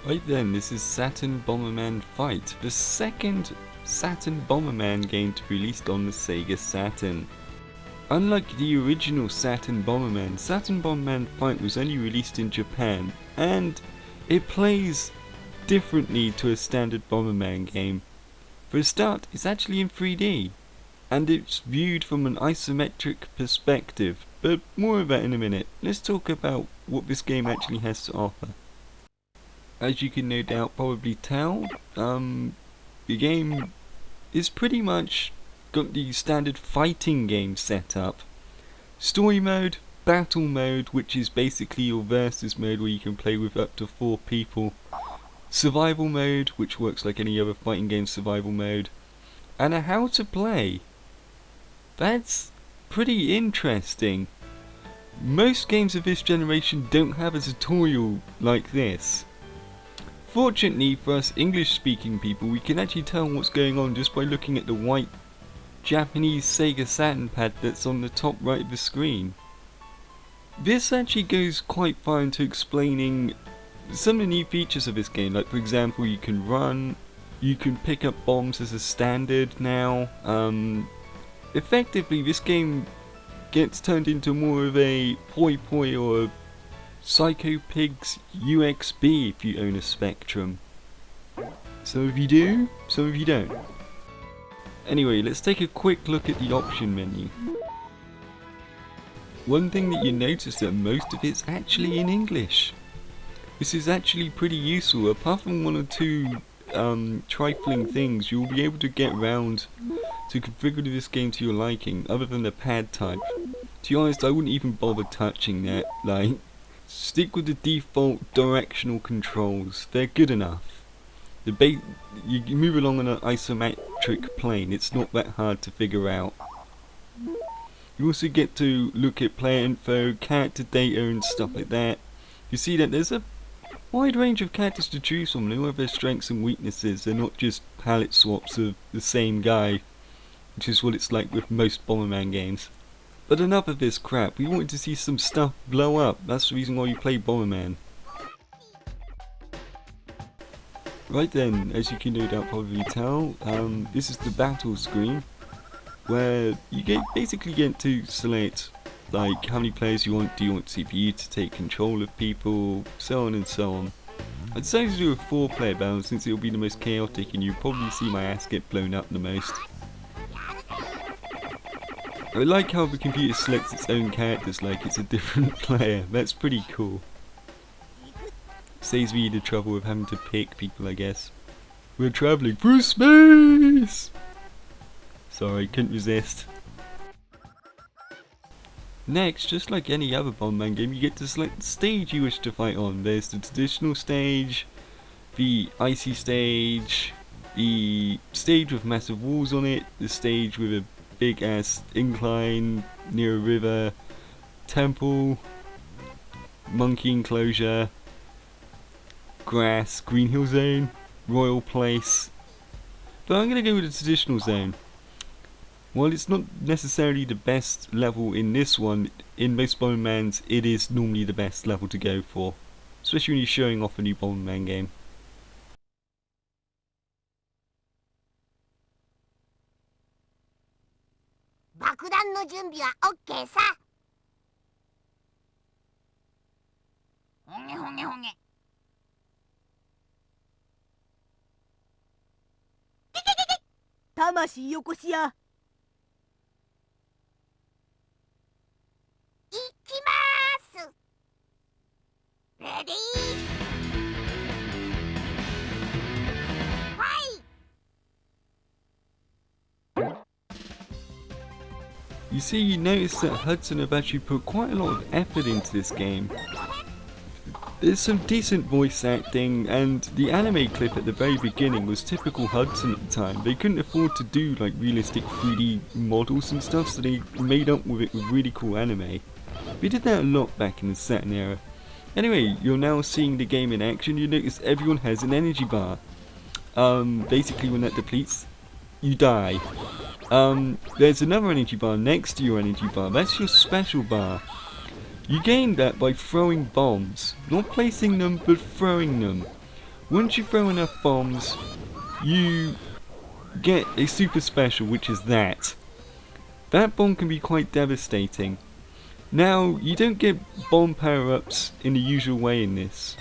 Right then, this is Saturn Bomberman Fight, the second Saturn Bomberman game to be released on the Sega Saturn. Unlike the original Saturn Bomberman Fight was only released in Japan, and it plays differently to a standard Bomberman game. For a start, it's actually in 3D, and it's viewed from an isometric perspective, but more of that in a minute. Let's talk about what this game actually has to offer. As you can no doubt probably tell, the game is pretty much got the standard fighting game setup. Story mode, battle mode, which is basically your versus mode where you can play with up to 4 people. Survival mode, which works like any other fighting game survival mode. And a how to play. That's pretty interesting. Most games of this generation don't have a tutorial like this. Fortunately for us English speaking people, we can actually tell what's going on just by looking at the white Japanese Sega Saturn pad that's on the top right of the screen. This actually goes quite far into explaining some of the new features of this game, like for example you can run, you can pick up bombs as a standard now. Effectively this game gets turned into more of a Poi Poi or Psycho Pigs UXB if you own a Spectrum. Some of you do, some of you don't. Anyway, let's take a quick look at the option menu. One thing that you notice that most of it's actually in English. This is actually pretty useful. Apart from one or two trifling things, you'll be able to get around to configure this game to your liking, other than the pad type. To be honest, I wouldn't even bother touching that. Like, stick with the default directional controls, they're good enough. You move along on an isometric plane, it's not that hard to figure out. You also get to look at player info, character data and stuff like that. You see that there's a wide range of characters to choose from, and all have their strengths and weaknesses. They're not just palette swaps of the same guy, which is what it's like with most Bomberman games. But enough of this crap, we wanted to see some stuff blow up. That's the reason why we play Bomberman. Right then, as you can no doubt probably tell, this is the battle screen, where you basically get to select like how many players you want. Do you want CPU to take control of people, so on and so on. I decided to do a 4-player battle since it will be the most chaotic and you'll probably see my ass get blown up the most. I like how the computer selects its own characters like it's a different player. That's pretty cool. Saves me the trouble of having to pick people, I guess. We're travelling through space! Sorry, couldn't resist. Next, just like any other Bomberman game, you get to select the stage you wish to fight on. There's the traditional stage, the Icy Stage, the stage with massive walls on it, the stage with a big ass incline near a river, temple, monkey enclosure, grass, green hill zone, royal place. But I'm going to go with the traditional zone. While it's not necessarily the best level in this one, in most Bombermans it is normally the best level to go for, especially when you're showing off a new Bomberman game. You see, you notice that Hudson have actually put quite a lot of effort into this game. There's some decent voice acting, and the anime clip at the very beginning was typical Hudson at the time. They couldn't afford to do like realistic 3D models and stuff, so they made up with it with really cool anime. We did that a lot back in the Saturn era. Anyway, you're now seeing the game in action. You notice everyone has an energy bar. Basically when that depletes, you die. There's another energy bar next to your energy bar. That's your special bar. You gain that by throwing bombs. Not placing them, but throwing them. Once you throw enough bombs, you get a super special, which is that. That bomb can be quite devastating. Now, you don't get bomb power-ups in the usual way in this.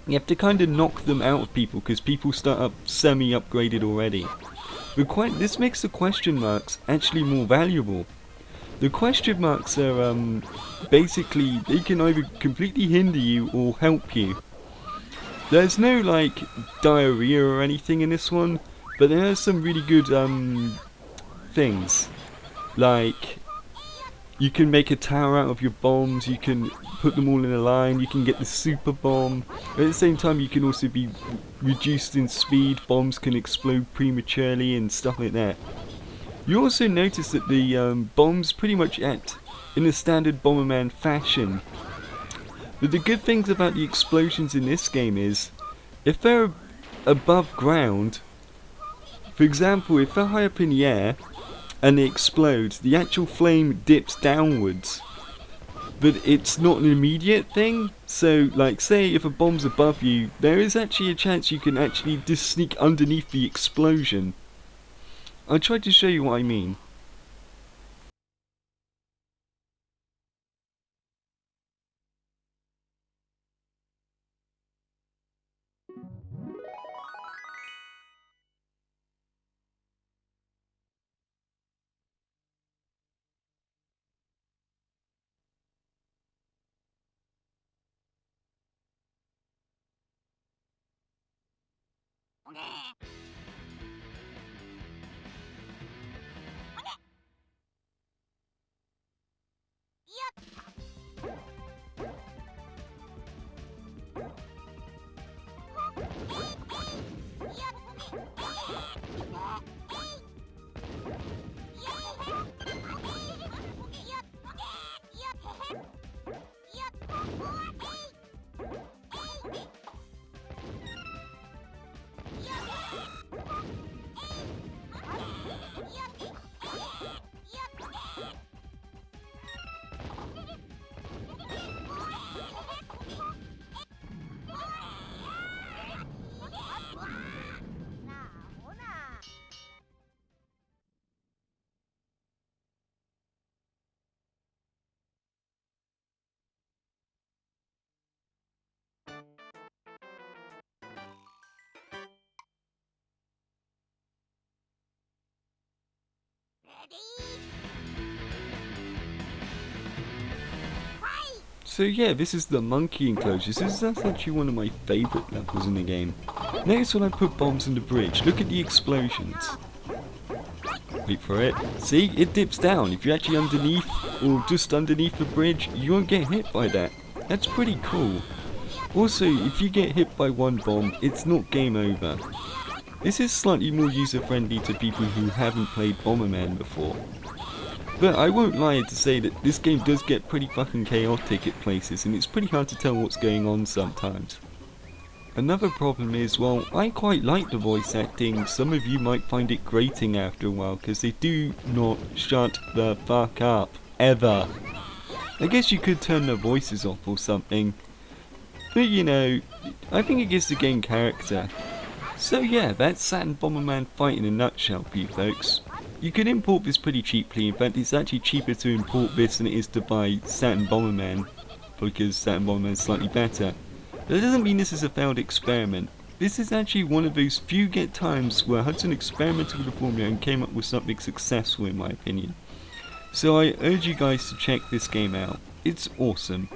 You have to kind of knock them out of people, because people start up semi-upgraded already. But this makes the question marks actually more valuable. The question marks are, basically, they can either completely hinder you or help you. There's no, like, diarrhea or anything in this one, but there are some really good, things. Like, you can make a tower out of your bombs, you can put them all in a line, you can get the super bomb. At the same time, you can also be reduced in speed, bombs can explode prematurely and stuff like that. You also notice that the bombs pretty much act in a standard Bomberman fashion. But the good things about the explosions in this game is, if they're above ground, for example, if they're high up in the air and they explode, the actual flame dips downwards. But it's not an immediate thing, so like say if a bomb's above you, there is actually a chance you can actually just sneak underneath the explosion. I'll try to show you what I mean. So yeah, this is the monkey enclosures. That's actually one of my favourite levels in the game. Notice when I put bombs in the bridge, look at the explosions. Wait for it. See, it dips down. If you're actually underneath or just underneath the bridge, you won't get hit by that. That's pretty cool. Also, if you get hit by one bomb, it's not game over. This is slightly more user-friendly to people who haven't played Bomberman before. But I won't lie to say that this game does get pretty fucking chaotic at places, and it's pretty hard to tell what's going on sometimes. Another problem is, while I quite like the voice acting, some of you might find it grating after a while, because they do not shut the fuck up, ever. I guess you could turn their voices off or something, but you know, I think it gives the game character. So yeah, that's Saturn Bomberman Fight in a nutshell for you folks. You can import this pretty cheaply. In fact, it's actually cheaper to import this than it is to buy Saturn Bomberman, because Saturn Bomberman is slightly better. That doesn't mean this is a failed experiment. This is actually one of those few times where Hudson experimented with the formula and came up with something successful in my opinion. So I urge you guys to check this game out. It's awesome.